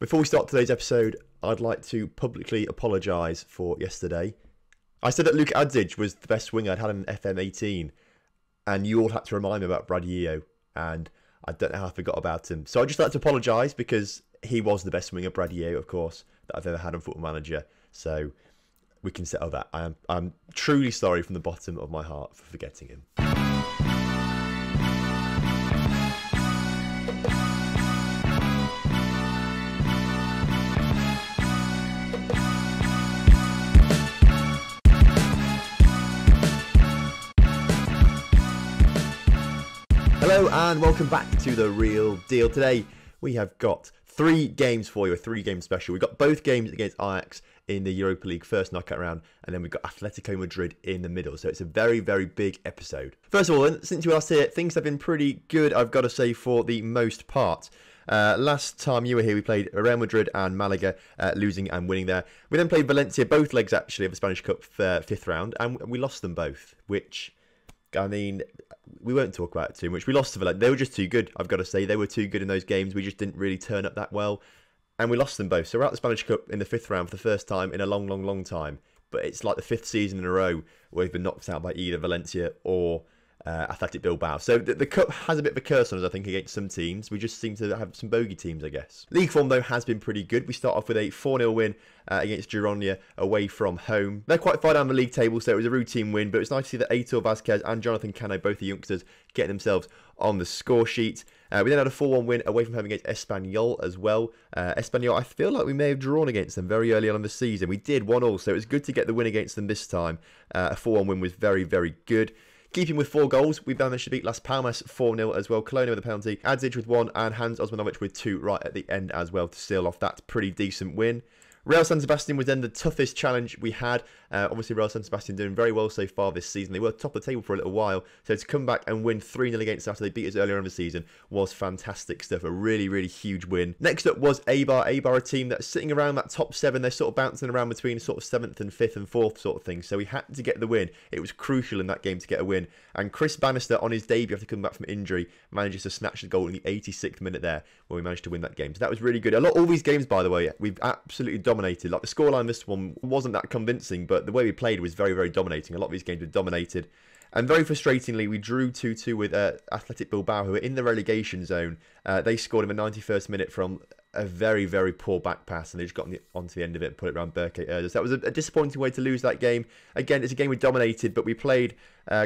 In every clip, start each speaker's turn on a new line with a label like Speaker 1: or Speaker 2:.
Speaker 1: Before we start today's episode, I'd like to publicly apologise for yesterday. I said that Luka Adžić was the best winger I'd had in FM18, and you all had to remind me about Brad Yeo, and I don't know how I forgot about him. So I'd just like to apologise because he was the best winger, Brad Yeo, of course, that I've ever had on Football Manager. So we can settle that. I'm truly sorry from the bottom of my heart for forgetting him. Hello and welcome back to The Real Deal. Today we have got 3 games for you, a 3-game special. We've got both games against Ajax in the Europa League First Knockout round, and then we've got Athletico Madrid in the middle. So it's a very, very big episode. First of all, then, since you were last here, things have been pretty good, I've got to say, for the most part. Last time you were here, we played Real Madrid and Malaga, losing and winning there. We then played Valencia, both legs actually, of the Spanish Cup 5th round, and we lost them both, which, I mean, we won't talk about it too much. We lost to Valencia. They were just too good, I've got to say. They were too good in those games. We just didn't really turn up that well. And we lost them both. So we're out the Spanish Cup in the 5th round for the first time in a long, long, long time. But it's like the 5th season in a row where we've been knocked out by either Valencia or Athletic Bilbao. So the Cup has a bit of a curse on us, I think, against some teams. We just seem to have some bogey teams, I guess. League form, though, has been pretty good. We start off with a 4-0 win against Girona away from home. They're quite far down the league table, so it was a routine win. But it was nice to see that Aitor Vázquez and Jonathan Cano, both the youngsters, getting themselves on the score sheet. We then had a 4-1 win away from home against Espanyol as well. Espanyol, I feel like we may have drawn against them very early on in the season. We did 1-1, so it was good to get the win against them this time. A 4-1 win was very, very good. Keeping with 4 goals, we managed to beat Las Palmas 4-0 as well. Colonna with a penalty, Adžić with 1, and Hans Osmanovic with 2 right at the end as well to seal off that pretty decent win. Real San Sebastian was then the toughest challenge we had. Obviously, Real San Sebastian doing very well so far this season. They were top of the table for a little while. So to come back and win 3-0 against us after they beat us earlier in the season was fantastic stuff. A really, really huge win. Next up was Eibar. Eibar, a team that's sitting around that top 7. They're sort of bouncing around between sort of 7th and 5th and 4th sort of thing. So we had to get the win. It was crucial in that game to get a win. And Chris Bannister, on his debut after coming back from injury, manages to snatch the goal in the 86th minute there, where we managed to win that game. So that was really good. All these games, by the way, we've absolutely dominated. Like the scoreline, this one wasn't that convincing, but the way we played was very, very dominating. A lot of these games were dominated. And very frustratingly, we drew 2-2 with Athletic Bilbao, who are in the relegation zone. They scored in the 91st minute from a very, very poor back pass, and they just got onto the end of it and put it around Berke Erdős. So that was a disappointing way to lose that game. Again, it's a game we dominated, but we played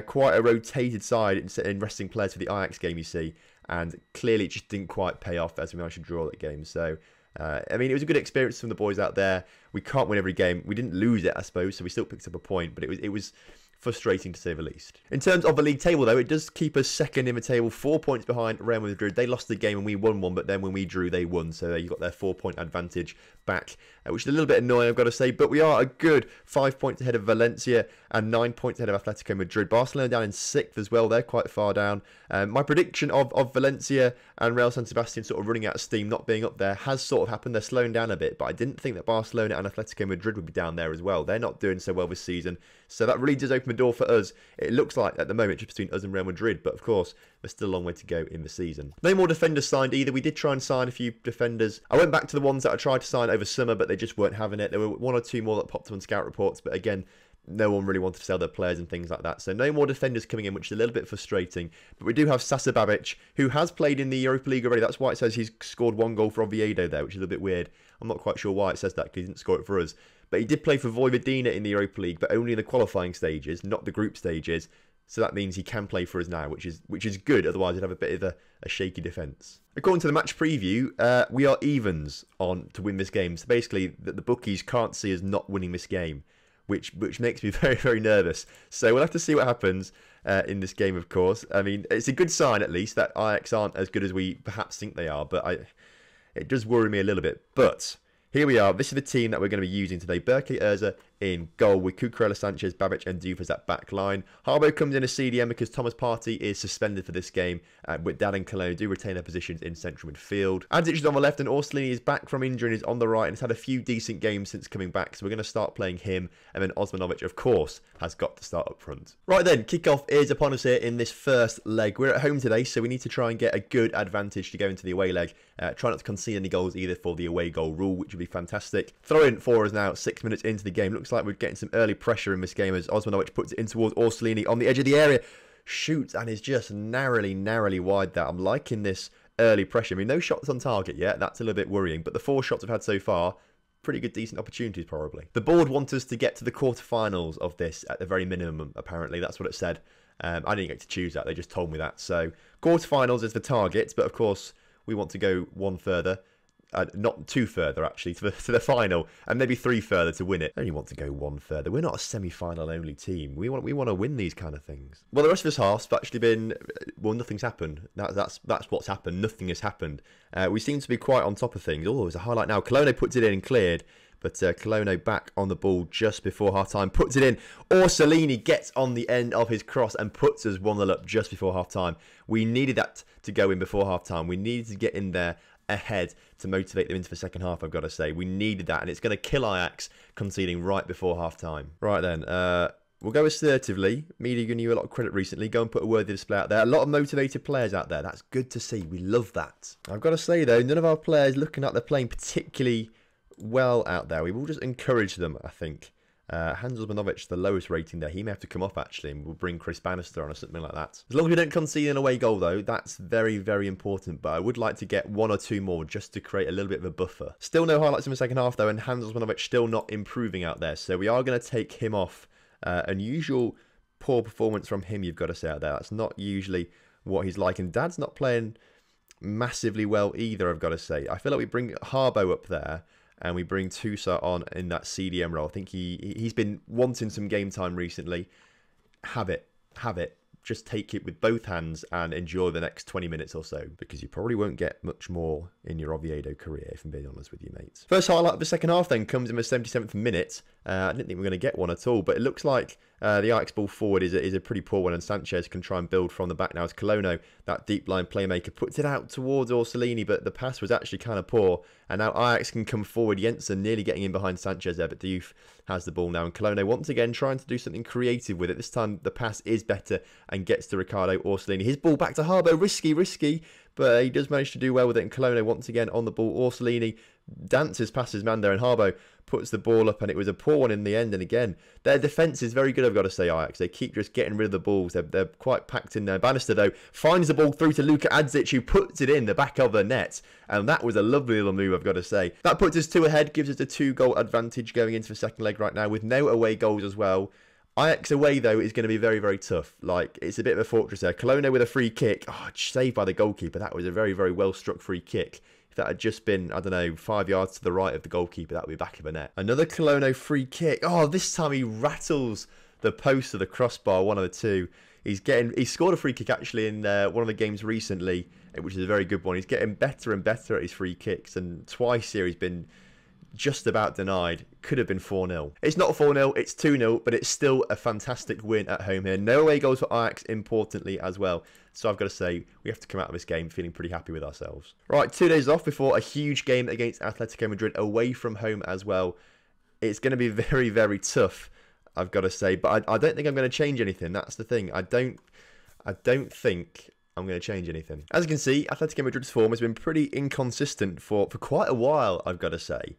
Speaker 1: quite a rotated side in resting players for the Ajax game, you see. And clearly it just didn't quite pay off as we managed to draw that game. So, I mean, it was a good experience from the boys out there. We can't win every game. We didn't lose it, I suppose, so we still picked up a point, but it was frustrating to say the least. In terms of the league table, though, it does keep us second in the table, 4 points behind Real Madrid. They lost the game and we won one, but then when we drew, they won. So you got their 4-point advantage back, which is a little bit annoying, I've got to say. But we are a good 5 points ahead of Valencia and 9 points ahead of Atletico Madrid. Barcelona down in 6th as well. They're quite far down. My prediction of Valencia and Real San Sebastian sort of running out of steam, not being up there, has sort of happened. They're slowing down a bit, but I didn't think that Barcelona and Atletico Madrid would be down there as well. They're not doing so well this season. So that really does open the door for us. It looks like at the moment just between us and Real Madrid, but of course there's still a long way to go in the season. No more defenders signed either. We did try and sign a few defenders. I went back to the ones that I tried to sign over summer, but they just weren't having it. There were 1 or 2 more that popped up on scout reports, but again, no one really wanted to sell their players and things like that. So no more defenders coming in, which is a little bit frustrating. But we do have Sasa Babic, who has played in the Europa League already. That's why it says he's scored 1 goal for Oviedo there, which is a little bit weird. I'm not quite sure why it says that, because he didn't score it for us. But he did play for Vojvodina in the Europa League, but only in the qualifying stages, not the group stages. So that means he can play for us now, which is good. Otherwise, he'd have a bit of a shaky defence. According to the match preview, we are evens on to win this game. So basically, the bookies can't see us not winning this game, which makes me very, very nervous. So we'll have to see what happens in this game, of course. I mean, it's a good sign, at least, that Ajax aren't as good as we perhaps think they are. But it does worry me a little bit. But here we are. This is the team that we're going to be using today. Berke Erdős in goal with Cucurella, Sanchez, Babic and Diouf as that back line. Harbo comes in as CDM because Thomas Partey is suspended for this game, with Dan and Cologne do retain their positions in central midfield. Antic is on the left and Orsolini is back from injury and is on the right and has had a few decent games since coming back, so we're going to start playing him, and then Osmanovic, of course, has got to start up front. Right then, kickoff is upon us here in this first leg. We're at home today, so we need to try and get a good advantage to go into the away leg. Try not to concede any goals either for the away goal rule, which would be fantastic. Throw in for us now, 6 minutes into the game. Looks like we're getting some early pressure in this game as Osmanovic puts it in towards Orsolini on the edge of the area. Shoots and is just narrowly wide there. I'm liking this early pressure. I mean, no shots on target yet. That's a little bit worrying, but the 4 shots we've had so far, pretty good, decent opportunities probably. The board want us to get to the quarterfinals of this at the very minimum, apparently. That's what it said. I didn't get to choose that. They just told me that. So quarterfinals is the target, but of course we want to go one further. Not 2 further, actually, to the final, and maybe 3 further to win it. I only want to go 1 further. We're not a semi-final only team. We want to win these kind of things. Well, the rest of this half's actually been, well, nothing's happened. That's what's happened. Nothing has happened. We seem to be quite on top of things. Oh, there's a highlight now. Cologne puts it in and cleared, but Cologne back on the ball just before half-time, puts it in. Orsolini gets on the end of his cross and puts us 1-0 up just before half-time. We needed that to go in before half-time. We needed to get in there ahead to motivate them into the second half, I've got to say. We needed that, and it's going to kill Ajax conceding right before half-time. Right then, we'll go assertively. Media giving you a lot of credit recently. Go and put a worthy display out there. A lot of motivated players out there. That's good to see. We love that. I've got to say, though, none of our players looking like they're playing particularly well out there. We will just encourage them, I think. Hans Osmanovic, the lowest rating there. He may have to come off, actually, and we'll bring Chris Bannister on or something like that. As long as we don't concede an away goal, though, that's very, very important. But I would like to get 1 or 2 more just to create a little bit of a buffer. Still no highlights in the second half, though, and Hans Osmanovic still not improving out there. So we are going to take him off. Unusual poor performance from him, you've got to say, out there. That's not usually what he's like. And Dad's not playing massively well either, I've got to say. I feel like we bring Harbo up there, and we bring Tusa on in that CDM role. I think he's been wanting some game time recently. Have it. Just take it with both hands and enjoy the next 20 minutes or so, because you probably won't get much more in your Oviedo career, if I'm being honest with you, mates. First highlight of the second half then comes in the 77th minute. I didn't think we were going to get one at all, but it looks like the Ajax ball forward is a pretty poor one, and Sanchez can try and build from the back now as Cologne, that deep line playmaker, puts it out towards Orsolini, but the pass was actually kind of poor, and now Ajax can come forward. Jensen nearly getting in behind Sanchez there, but Diouf has the ball now, and Cologne once again trying to do something creative with it. This time the pass is better and gets to Ricardo Orsolini. His ball back to Harbo, risky, but he does manage to do well with it, and Cologne once again on the ball. Orsolini dances past his man there, and Harbo puts the ball up, and it was a poor one in the end. And again, their defence is very good, I've got to say, Ajax. They keep just getting rid of the balls. They're quite packed in there. Bannister, though, finds the ball through to Luka Adzic, who puts it in the back of the net. And that was a lovely little move, I've got to say. That puts us 2 ahead, gives us a 2-goal advantage going into the second leg right now, with no away goals as well. Ajax away, though, is going to be very, very tough. Like, it's a bit of a fortress there. Cologne with a free kick. Oh, saved by the goalkeeper. That was a very, very well-struck free kick. If that had just been, I don't know, 5 yards to the right of the goalkeeper, that would be back of the net. Another Cologne free kick. Oh, this time he rattles the post of the crossbar, one of the two. He scored a free kick, actually, in one of the games recently, which is a very good one. He's getting better and better at his free kicks, and twice here he's been just about denied. Could have been 4-0. It's not 4-0, it's 2-0, but it's still a fantastic win at home here. No away goals for Ajax, importantly, as well. So I've got to say, we have to come out of this game feeling pretty happy with ourselves. Right, 2 days off before a huge game against Atletico Madrid away from home as well. It's going to be very, very tough, I've got to say. But I don't think I'm going to change anything. That's the thing. I don't think I'm going to change anything. As you can see, Atletico Madrid's form has been pretty inconsistent for quite a while, I've got to say.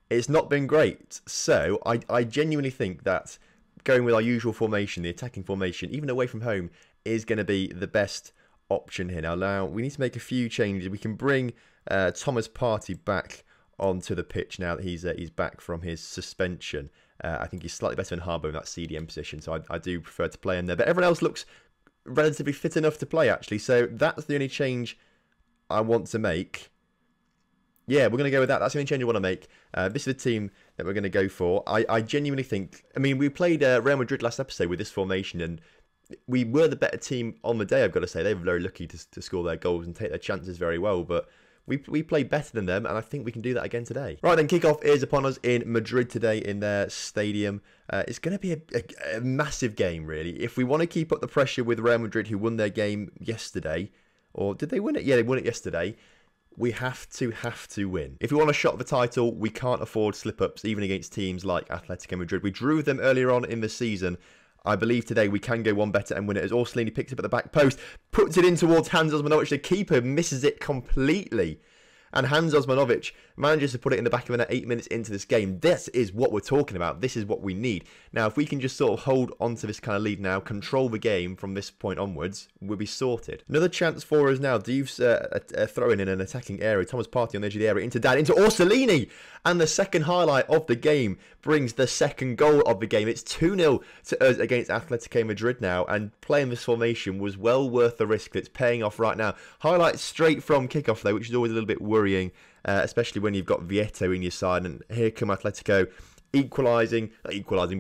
Speaker 1: It's not been great. So I genuinely think that going with our usual formation, the attacking formation, even away from home, is going to be the best option here. Now we need to make a few changes. We can bring Thomas Partey back onto the pitch now that he's back from his suspension. I think he's slightly better than Harbo in that CDM position, so I do prefer to play him there. But everyone else looks relatively fit enough to play, actually. So that's the only change I want to make. Yeah, we're going to go with that. That's the only change I want to make. This is the team that we're going to go for. I genuinely think... I mean, we played Real Madrid last episode with this formation, and we were the better team on the day, I've got to say. They were very lucky to score their goals and take their chances very well, but We play better than them, and I think we can do that again today. Right then, kickoff is upon us in Madrid today in their stadium. It's going to be a massive game, really. If we want to keep up the pressure with Real Madrid, who won their game yesterday, or did they win it? Yeah, they won it yesterday. We have to win. If we want a shot at the title, we can't afford slip-ups, even against teams like Atletico Madrid. We drew them earlier on in the season. I believe today we can go one better and win it, as Orsolini picks it up at the back post, puts it in towards Hans Osmanovic. The keeper misses it completely. And Hans Osmanovic manages to put it in the back of the net 8 minutes into this game. This is what we're talking about. This is what we need. Now, if we can just sort of hold on to this kind of lead now, control the game from this point onwards, we'll be sorted. Another chance for us now. Diouf's throwing in an attacking area. Thomas Partey on the edge of the area into Orsolini. And the second highlight of the game brings the second goal of the game. It's 2-0 to us against Atletico Madrid now. And playing this formation was well worth the risk. It's paying off right now. Highlights straight from kickoff, though, which is always a little bit worrying, especially when you've got Vieto in your side. And here come Atletico equalising,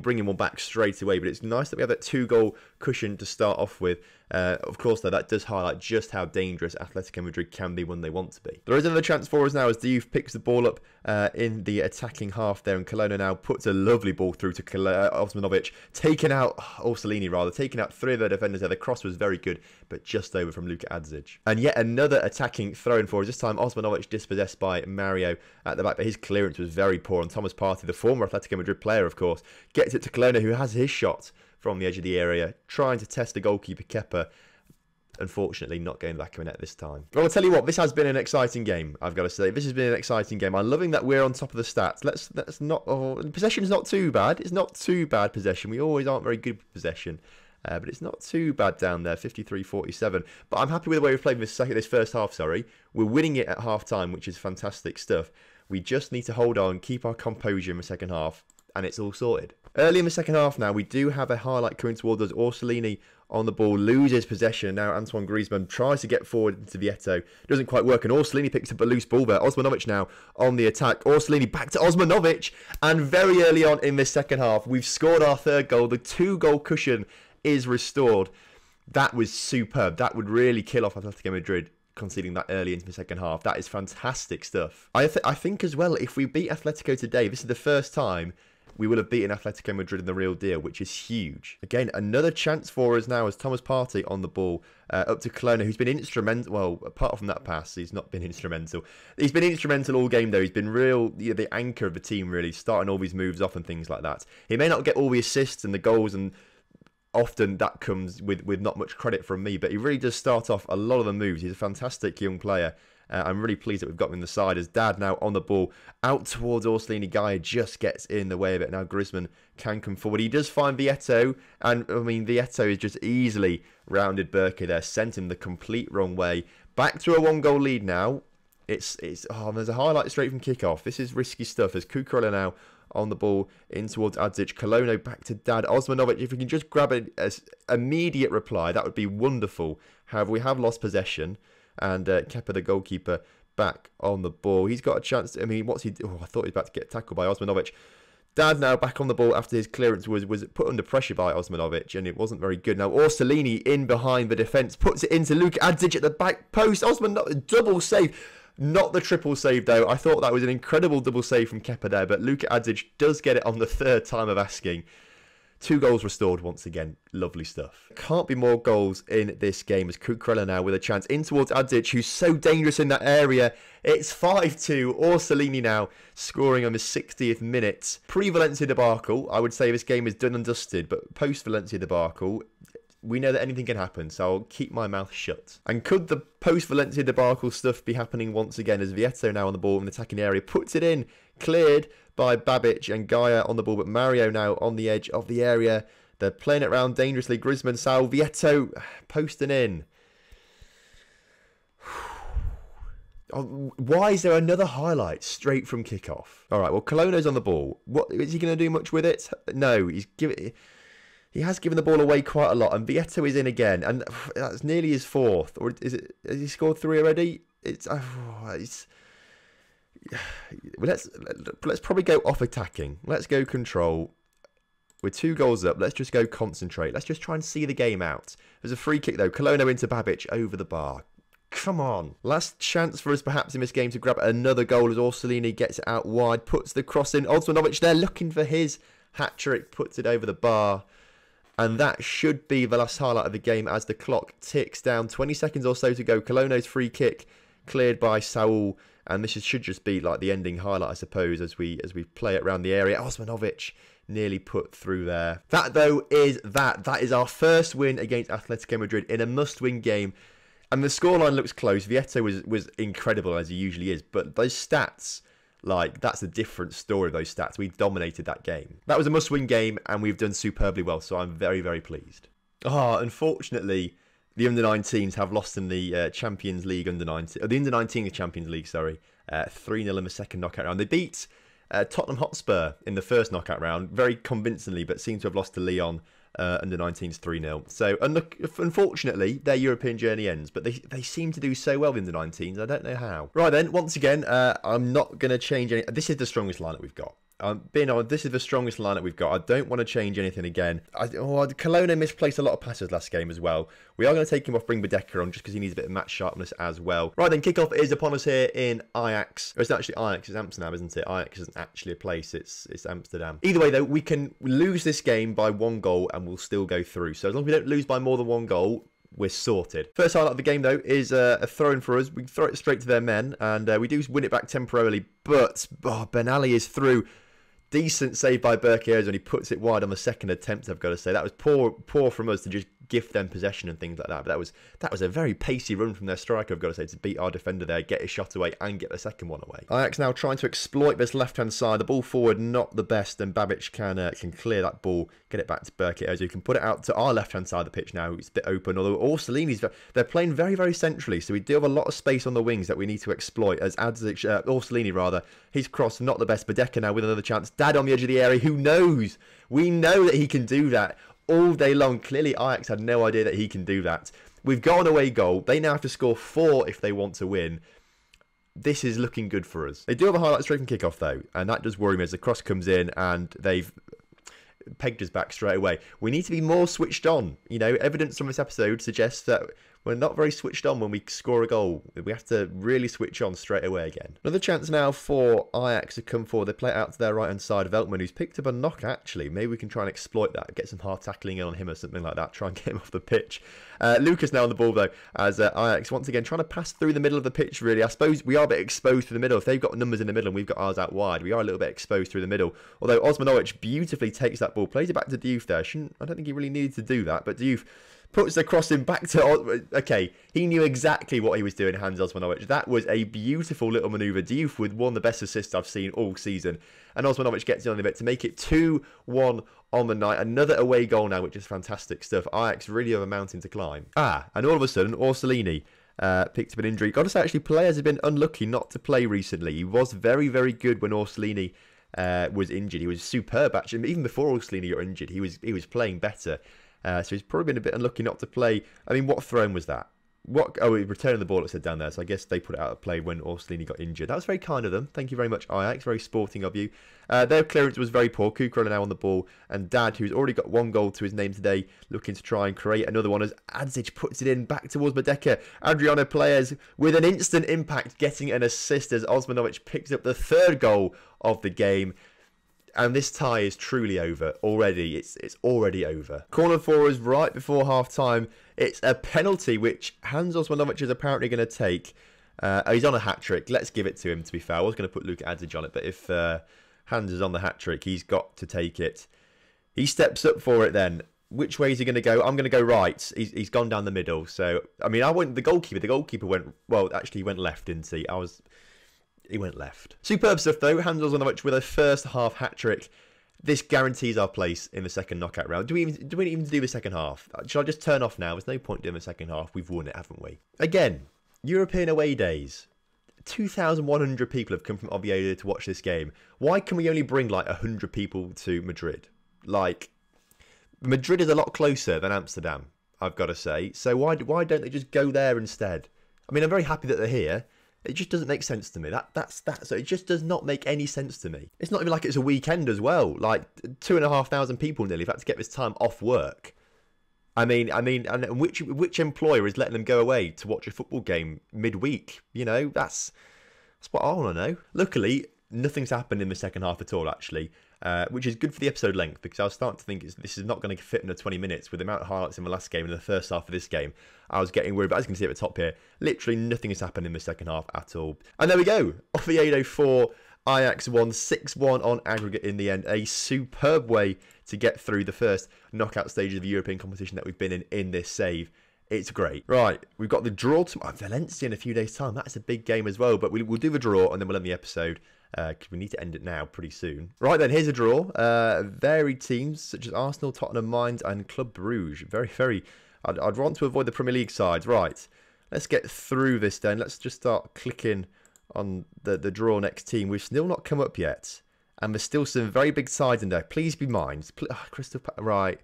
Speaker 1: bringing one back straight away. But it's nice that we have that 2-goal cushion to start off with. Of course, though, that does highlight just how dangerous Atletico Madrid can be when they want to be. There is another chance for us now as Diouf picks the ball up in the attacking half there, and Colonna now puts a lovely ball through to Osmanovic, taking out Orsolini, taking out three of their defenders there. The cross was very good, but just over from Luka Adzic. And yet another attacking throw-in for us. This time, Osmanovic dispossessed by Miro at the back, but his clearance was very poor. And Thomas Partey, the former Atletico Madrid player, of course, gets it to Colonna, who has his shot from the edge of the area, trying to test the goalkeeper Kepa. Unfortunately, not going back of the net this time. Well, I'll tell you what, this has been an exciting game, I've got to say. This has been an exciting game. I'm loving that we're on top of the stats. Let's not... possession's not too bad. It's not too bad, possession. We always aren't very good with possession. But it's not too bad down there, 53-47. But I'm happy with the way we've played this first half, sorry. We're winning it at half-time, which is fantastic stuff. We just need to hold on, keep our composure in the second half, and it's all sorted. Early in the second half now, we do have a highlight coming towards us. Orsolini on the ball, loses possession. Now Antoine Griezmann tries to get forward into Vieto. Doesn't quite work, and Orsolini picks up a loose ball there. Osmanovic now on the attack. Orsolini back to Osmanovic, and very early on in this second half, we've scored our third goal. The 2-goal cushion is restored. That was superb. That would really kill off Atletico Madrid, conceding that early into the second half. That is fantastic stuff. I think as well, if we beat Atletico today, this is the first time we will have beaten Atletico Madrid in the real deal, which is huge. Again, another chance for us now as Thomas Partey on the ball, up to Colonna, who's been instrumental. Well, apart from that pass, he's not been instrumental. He's been instrumental all game, though. He's been the anchor of the team, really, starting all these moves off and things like that. He may not get all the assists and the goals, and often that comes with not much credit from me, but he really does start off a lot of the moves. He's a fantastic young player. I'm really pleased that we've got him in the side as Dad now on the ball out towards Orsolini. Guy just gets in the way of it. Now Griezmann can come forward. He does find Vieto, and I mean Vieto is just easily rounded Berke there, sent him the complete wrong way. Back to a 1-goal lead now. There's a highlight straight from kickoff. This is risky stuff as Cucurella now on the ball in towards Adzic. Colonna back to Dad. Osmanovic, if we can just grab an immediate reply, that would be wonderful. However, we have lost possession. And Kepa, the goalkeeper, back on the ball. He's got a chance. I mean, what's he do? I thought he was about to get tackled by Osmanovic. Dad now back on the ball after his clearance was put under pressure by Osmanovic, and it wasn't very good. Now Orsolini in behind the defence, puts it into Luka Adzic at the back post. Osmanovic, double save. Not the triple save, though. I thought that was an incredible double save from Kepa there, but Luka Adzic does get it on the third time of asking. 2 goals restored once again. Lovely stuff. Can't be more goals in this game as Cucurella now with a chance in towards Adzic, who's so dangerous in that area. It's 5-2. Orsolini now scoring on the 60th minute. Pre-Valencia debacle, I would say this game is done and dusted, but post-Valencia debacle, we know that anything can happen, so I'll keep my mouth shut. And could the post-Valencia debacle stuff be happening once again as Vieto now on the ball in the attacking area, puts it in, cleared by Babic and Gaia on the ball, but Mario now on the edge of the area. They're playing it around dangerously. Griezmann, Sal, Vieto posting in. Why is there another highlight straight from kickoff? All right, well, Colonna's on the ball. What is he going to do much with it? No, he has given the ball away quite a lot, and Vieto is in again, and that's nearly his 4th. Or is it? Has he scored 3 already? Let's probably go off attacking. Let's go control. We're 2 goals up. Let's just go concentrate. Let's just try and see the game out. There's a free kick though. Colonna into Babic over the bar. come on. Last chance for us perhaps in this game to grab another goal as Orsolini gets it out wide, puts the cross in. Osmanovic there looking for his hat-trick, puts it over the bar. And that should be the last highlight of the game as the clock ticks down. 20 seconds or so to go. Colonno's free kick cleared by Saul. And this should just be like the ending highlight, I suppose, as we play it around the area. Osmanovic nearly put through there. That, though, is that. That is our first win against Atletico Madrid in a must-win game. And the scoreline looks close. Vieto was incredible, as he usually is. But those stats, like, that's a different story, those stats. We dominated that game. That was a must-win game, and we've done superbly well. So I'm very, very pleased. Unfortunately, the under-19s have lost in the Champions League under-19. The under-19 Champions League, sorry. 3-0 in the second knockout round. They beat Tottenham Hotspur in the first knockout round very convincingly, but seem to have lost to Lyon under-19s 3-0. So unfortunately, their European journey ends, but they seem to do so well in the under-19s. I don't know how. Right then, once again, I'm not going to change any. This is the strongest lineup we've got. Being honest, this is the strongest lineup we've got. I don't want to change anything again. Colonna misplaced a lot of passes last game as well. We are going to take him off, bring Bedecker on, just because he needs a bit of match sharpness as well. Right then, kickoff is upon us here in Ajax. Or it's not actually Ajax, it's Amsterdam, isn't it? Ajax isn't actually a place, it's Amsterdam. Either way, though, we can lose this game by 1 goal and we'll still go through. So as long as we don't lose by more than 1 goal, we're sorted. First highlight of the game, though, is a throw-in for us. We throw it straight to their men, and we do win it back temporarily, but Ben Ali is through. Decent save by Berkers, and he puts it wide on the second attempt, I've got to say. That was poor from us to just gift them possession and things like that. But that was a very pacey run from their striker, I've got to say, to beat our defender there, get his shot away, and get the second one away. Ajax now trying to exploit this left-hand side. The ball forward, not the best, and Babic can clear that ball, get it back to Berkers, who can put it out to our left-hand side of the pitch now. It's a bit open, although Orsolini's, they're playing very, very centrally, so we do have a lot of space on the wings that we need to exploit, as Orsolini, rather, his cross, not the best. Bedecker now with another chance. Dad on the edge of the area. Who knows? We know that he can do that all day long. Clearly, Ajax had no idea that he can do that. We've got an away goal. They now have to score 4 if they want to win. This is looking good for us. They do have a highlight straight from kickoff, though, and that does worry me as the cross comes in and they've pegged us back straight away. We need to be more switched on. You know, evidence from this episode suggests that we're not very switched on when we score a goal. We have to really switch on straight away again. Another chance now for Ajax to come forward. They play it out to their right-hand side of Veltman, who's picked up a knock, actually. Maybe we can try and exploit that, get some hard tackling in on him or something like that, try and get him off the pitch. Lucas now on the ball, though, as Ajax, once again, trying to pass through the middle of the pitch, really. I suppose we are a bit exposed through the middle. If they've got numbers in the middle and we've got ours out wide, we are a little bit exposed through the middle. Although Osmanovic beautifully takes that ball, plays it back to Diouf there. I don't think he really needed to do that, but Diouf puts the crossing back to... Okay, he knew exactly what he was doing, Hans Osmanovic. That was a beautiful little manoeuvre. Diouf with one of the best assists I've seen all season. And Osmanovic gets in on a bit to make it 2-1 on the night. Another away goal now, which is fantastic stuff. Ajax really have a mountain to climb. And all of a sudden, Orsolini picked up an injury. Got to say, actually, players have been unlucky not to play recently. He was very, very good when Orsolini was injured. He was superb, actually. Even before Orsolini got injured, he was playing better. So he's probably been a bit unlucky not to play. I mean, what throw was that? He returned the ball, it said down there. So I guess they put it out of play when Orsolini got injured. That was very kind of them. Thank you very much, Ajax. Very sporting of you. Their clearance was very poor. Kukrela now on the ball. And Dad, who's already got 1 goal to his name today, looking to try and create another one as Adzic puts it in back towards Bedecker. Adriano Players with an instant impact getting an assist as Osmanovic picks up the 3rd goal of the game. And this tie is truly over already. It's already over. Corner for us right before half-time. It's a penalty which Hans Osmanovic is apparently going to take. He's on a hat-trick. Let's give it to him, to be fair. I was going to put Luka Adzic on it, but if Hans is on the hat-trick, he's got to take it. He steps up for it then. Which way is he going to go? I'm going to go right. He's gone down the middle. So, I mean, I went the goalkeeper. The goalkeeper went... Well, actually, he went left, didn't he? He went left. Superb stuff, though. Hans Osmanovic with a first half hat-trick. This guarantees our place in the second knockout round. Do we even do the second half? Should I just turn off now? There's no point doing the second half. We've won it, haven't we? Again, European away days. 2,100 people have come from Oviedo to watch this game. Why can we only bring like 100 people to Madrid? Like, Madrid is a lot closer than Amsterdam, I've got to say. So why don't they just go there instead? I mean, I'm very happy that they're here. It just doesn't make sense to me. So it just does not make any sense to me. It's not even like it's a weekend as well. Like 2,500 people nearly have had to get this time off work. and which employer is letting them go away to watch a football game midweek? You know, that's what I want to know. Luckily, nothing's happened in the second half at all, actually, which is good for the episode length, because I was starting to think this is not going to fit in 20 minutes with the amount of highlights in the last game and the first half of this game. I was getting worried, but as you can see at the top here, literally nothing has happened in the second half at all. And there we go. Oviedo 4, Ajax won 6-1 on aggregate in the end. A superb way to get through the first knockout stage of the European competition that we've been in this save. It's great. Right, we've got the draw tomorrow. Valencia in a few days' time. That's a big game as well, but we'll do the draw and then we'll end the episode, because we need to end it now pretty soon. Right then, here's a draw. Varied teams such as Arsenal, Tottenham, Mainz and Club Brugge. Very... I'd want to avoid the Premier League sides. Right, let's get through this then. Let's just start clicking on the draw next team. We've still not come up yet, and there's still some very big sides in there. Please be Mainz. Right.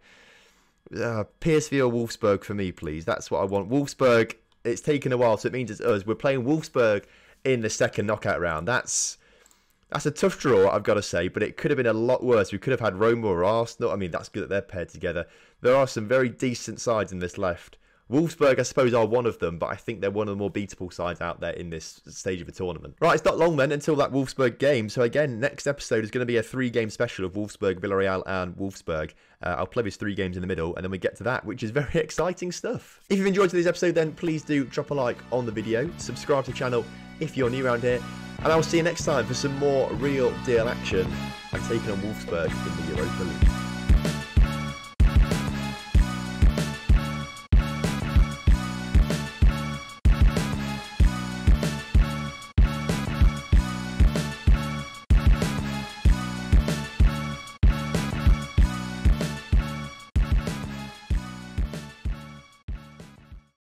Speaker 1: PSV or Wolfsburg for me, please. That's what I want. Wolfsburg, it's taken a while, so it means it's us. We're playing Wolfsburg in the second knockout round. That's a tough draw, I've got to say, but it could have been a lot worse. We could have had Roma or Arsenal. I mean, that's good that they're paired together. There are some very decent sides in this left. Wolfsburg, I suppose, are one of them, but I think they're one of the more beatable sides out there in this stage of the tournament. Right, it's not long then until that Wolfsburg game. So again, next episode is going to be a 3-game special of Wolfsburg, Villarreal and Wolfsburg. I'll play these 3 games in the middle, and then we get to that, which is very exciting stuff. If you've enjoyed today's episode, then please do drop a like on the video, subscribe to the channel if you're new around here, and I'll see you next time for some more real deal action and taking on Wolfsburg in the Europa League.